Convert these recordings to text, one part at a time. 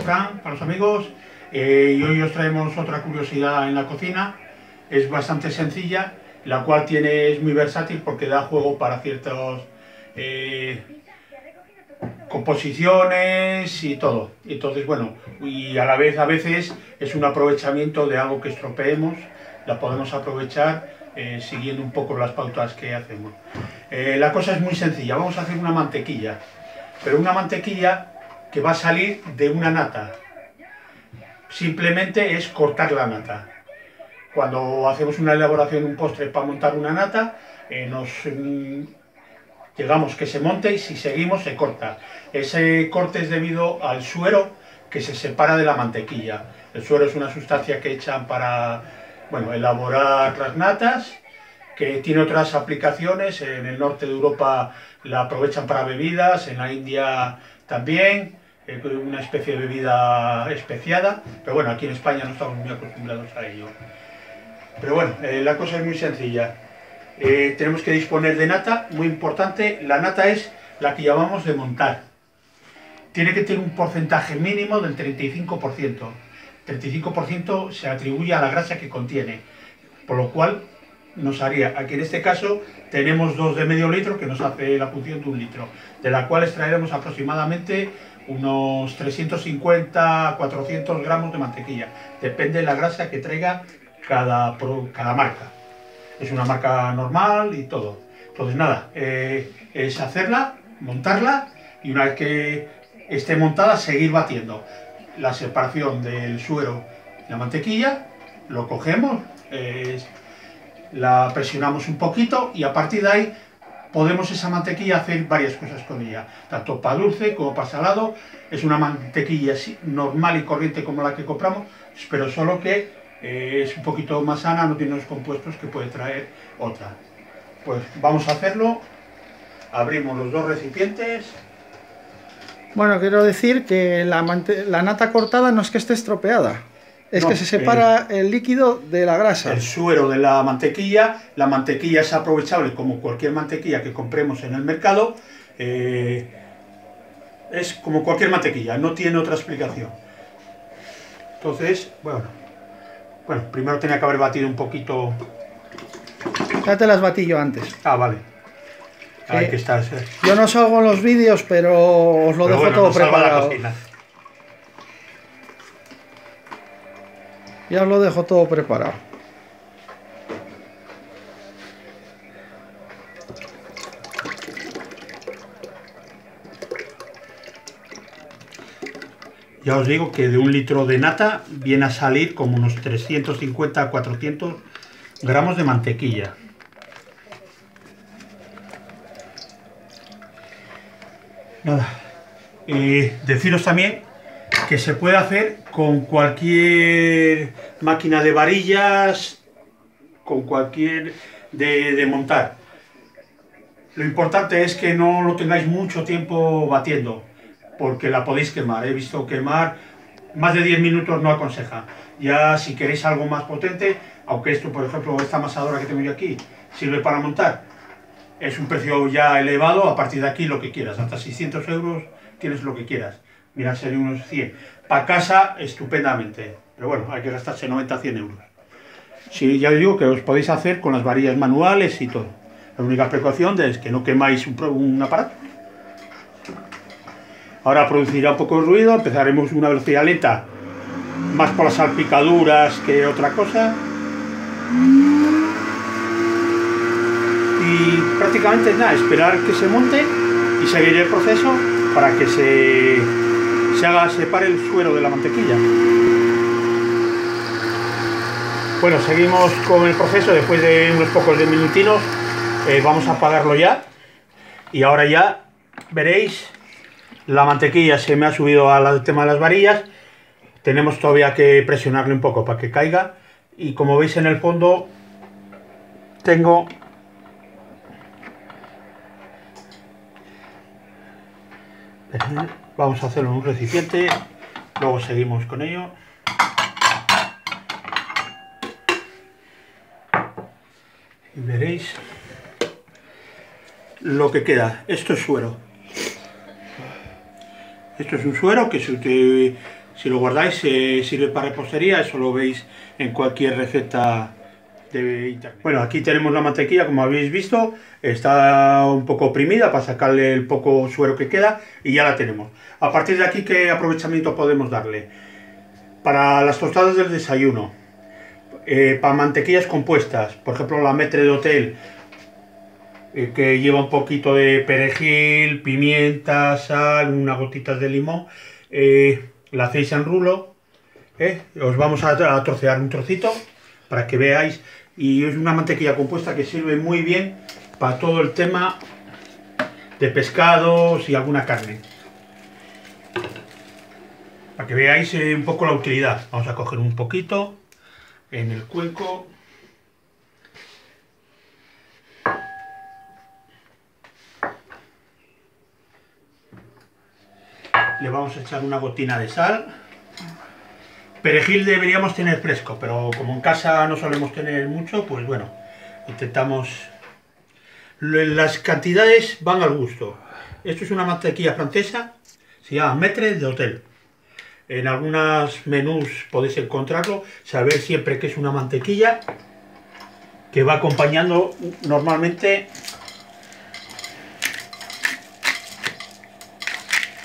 Fran, para los amigos, y hoy os traemos otra curiosidad en la cocina. Es bastante sencilla, la cual es muy versátil porque da juego para ciertas composiciones y todo. Entonces, bueno, y a la vez a veces es un aprovechamiento de algo que estropeemos, la podemos aprovechar siguiendo un poco las pautas que hacemos. La cosa es muy sencilla, vamos a hacer una mantequilla, pero una mantequilla que va a salir de una nata. Simplemente es cortar la nata. Cuando hacemos una elaboración, un postre para montar una nata, llegamos que se monte y si seguimos se corta. Ese corte es debido al suero que se separa de la mantequilla. El suero es una sustancia que echan para, bueno, elaborar las natas, que tiene otras aplicaciones. En el norte de Europa la aprovechan para bebidas, en la India también, una especie de bebida especiada, pero bueno, aquí en España no estamos muy acostumbrados a ello. Pero bueno, la cosa es muy sencilla. Tenemos que disponer de nata, muy importante. La nata es la que llamamos de montar. Tiene que tener un porcentaje mínimo del 35%. 35% se atribuye a la grasa que contiene, por lo cual nos haría, aquí en este caso tenemos 2 de medio litro, que nos hace la función de 1 litro, de la cual extraeremos aproximadamente unos 350 a 400 gramos de mantequilla. Depende de la grasa que traiga cada marca. Es una marca normal y todo. Entonces nada, es hacerla, montarla, y una vez que esté montada seguir batiendo. La separación del suero y la mantequilla, lo cogemos, la presionamos un poquito y a partir de ahí podemos esa mantequilla hacer varias cosas con ella, tanto para dulce como para salado. Es una mantequilla normal y corriente como la que compramos, pero solo que es un poquito más sana, no tiene los compuestos que puede traer otra. Pues vamos a hacerlo. Abrimos los 2 recipientes. Bueno, quiero decir que la nata cortada no es que esté estropeada, es que se separa el líquido de la grasa. El suero de la mantequilla es aprovechable como cualquier mantequilla que compremos en el mercado. Es como cualquier mantequilla, no tiene otra explicación. Entonces, bueno, primero tenía que haber batido un poquito. Ya te las batí yo antes. Ah, vale. Hay que estar. Yo no salgo en los vídeos, pero os lo dejo todo preparado. Ya os lo dejo todo preparado. Ya os digo que de 1 litro de nata viene a salir como unos 350 a 400 gramos de mantequilla. Nada. Deciros también que se puede hacer con cualquier máquina de varillas, con cualquier de montar. Lo importante es que no lo tengáis mucho tiempo batiendo, porque la podéis quemar. He visto quemar, más de 10 minutos no aconseja. Ya si queréis algo más potente, aunque esto, por ejemplo, esta amasadora que tengo yo aquí, sirve para montar, es un precio ya elevado. A partir de aquí lo que quieras, hasta 600 euros tienes lo que quieras. Mira, serían unos 100. Para casa, estupendamente. Pero bueno, hay que gastarse 90 a 100 euros. Sí, ya os digo que os podéis hacer con las varillas manuales y todo. La única precaución es que no quemáis un aparato. Ahora producirá un poco de ruido, empezaremos una velocidad lenta, más por las salpicaduras que otra cosa. Y prácticamente nada, esperar que se monte y seguir el proceso para que se separe el suero de la mantequilla. Bueno, seguimos con el proceso después de unos pocos de minutinos. Vamos a apagarlo ya y ahora ya veréis, la mantequilla se me ha subido al tema de las varillas. Tenemos todavía que presionarle un poco para que caiga, y como veis en el fondo tengo vamos a hacerlo en un recipiente, luego seguimos con ello. Y veréis lo que queda. Esto es suero. Esto es un suero que Si lo guardáis, sirve para repostería, eso lo veis en cualquier receta de internet. Bueno, aquí tenemos la mantequilla, como habéis visto, está un poco oprimida para sacarle el poco suero que queda y ya la tenemos. A partir de aquí, ¿qué aprovechamiento podemos darle? Para las tostadas del desayuno, para mantequillas compuestas, por ejemplo la Maître d'Hôtel, que lleva un poquito de perejil, pimienta, sal, unas gotitas de limón, la hacéis en rulo, os vamos a trocear un trocito para que veáis, y es una mantequilla compuesta que sirve muy bien para todo el tema de pescados y alguna carne. Para que veáis un poco la utilidad. Vamos a coger un poquito en el cuenco. Le vamos a echar una gotina de sal. Perejil deberíamos tener fresco, pero como en casa no solemos tener mucho, pues bueno, intentamos. Las cantidades van al gusto. Esto es una mantequilla francesa, se llama Maître d'Hôtel. En algunos menús podéis encontrarlo, saber siempre que es una mantequilla que va acompañando normalmente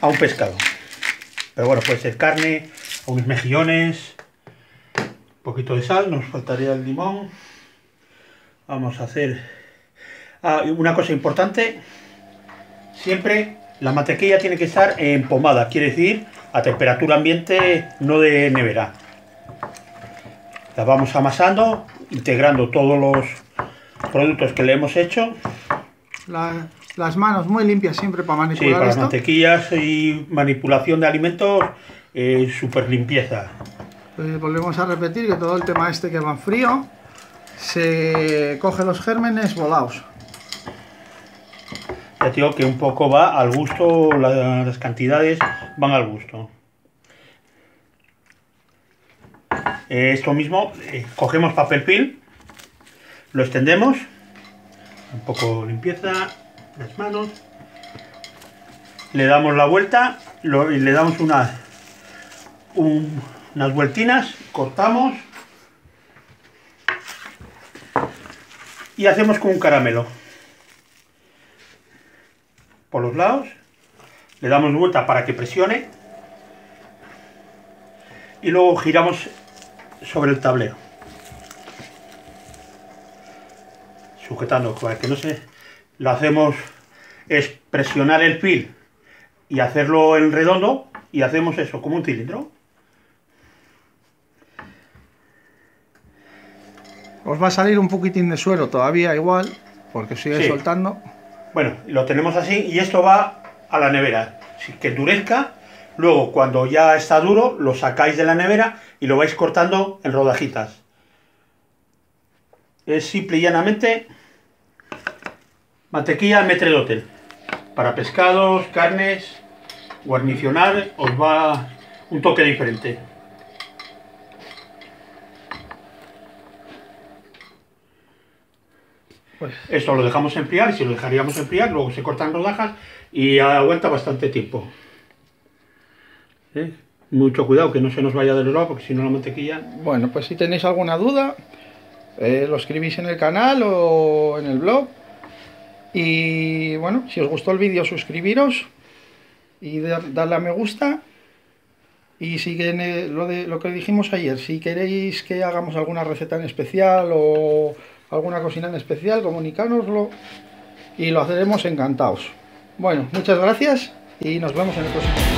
a un pescado. Pero bueno, puede ser carne, unos mejillones, un poquito de sal, nos faltaría el limón. Vamos a hacer una cosa importante, siempre la mantequilla tiene que estar empomada, quiere decir a temperatura ambiente, no de nevera. La vamos amasando, integrando todos los productos que le hemos hecho. Las manos muy limpias siempre para manipular. Sí, para esto. las mantequillas y manipulación de alimentos, súper limpieza. Pues volvemos a repetir que todo el tema este que va en frío, se coge los gérmenes volados. Ya digo que un poco va al gusto, las cantidades van al gusto. Esto mismo, cogemos papel film, lo extendemos, un poco limpieza, las manos, le damos la vuelta, y le damos unas vueltinas, cortamos y hacemos como un caramelo. Por los lados, le damos vuelta para que presione y luego giramos sobre el tablero, sujetando para que no se... Lo hacemos es presionar el fil y hacerlo en redondo y hacemos eso como un cilindro. Os va a salir un poquitín de suero todavía igual, porque sigue Sí. soltando. Bueno, lo tenemos así y esto va a la nevera, que endurezca. Luego, cuando ya está duro, lo sacáis de la nevera y lo vais cortando en rodajitas. Es simple y llanamente mantequilla Maître d'Hôtel. Para pescados, carnes, guarnicionar, os va un toque diferente. Pues Esto lo dejamos enfriar, y si lo dejaríamos enfriar, luego se cortan rodajas y aguanta bastante tiempo. Mucho cuidado que no se nos vaya del lado, porque si no la mantequilla... bueno, pues si tenéis alguna duda, lo escribís en el canal o en el blog. Y bueno, si os gustó el vídeo, suscribiros y darle a me gusta. Y si lo que dijimos ayer, si queréis que hagamos alguna receta en especial o alguna cocina en especial, comunicárnoslo y lo haremos encantados. Bueno, muchas gracias y nos vemos en el próximo vídeo.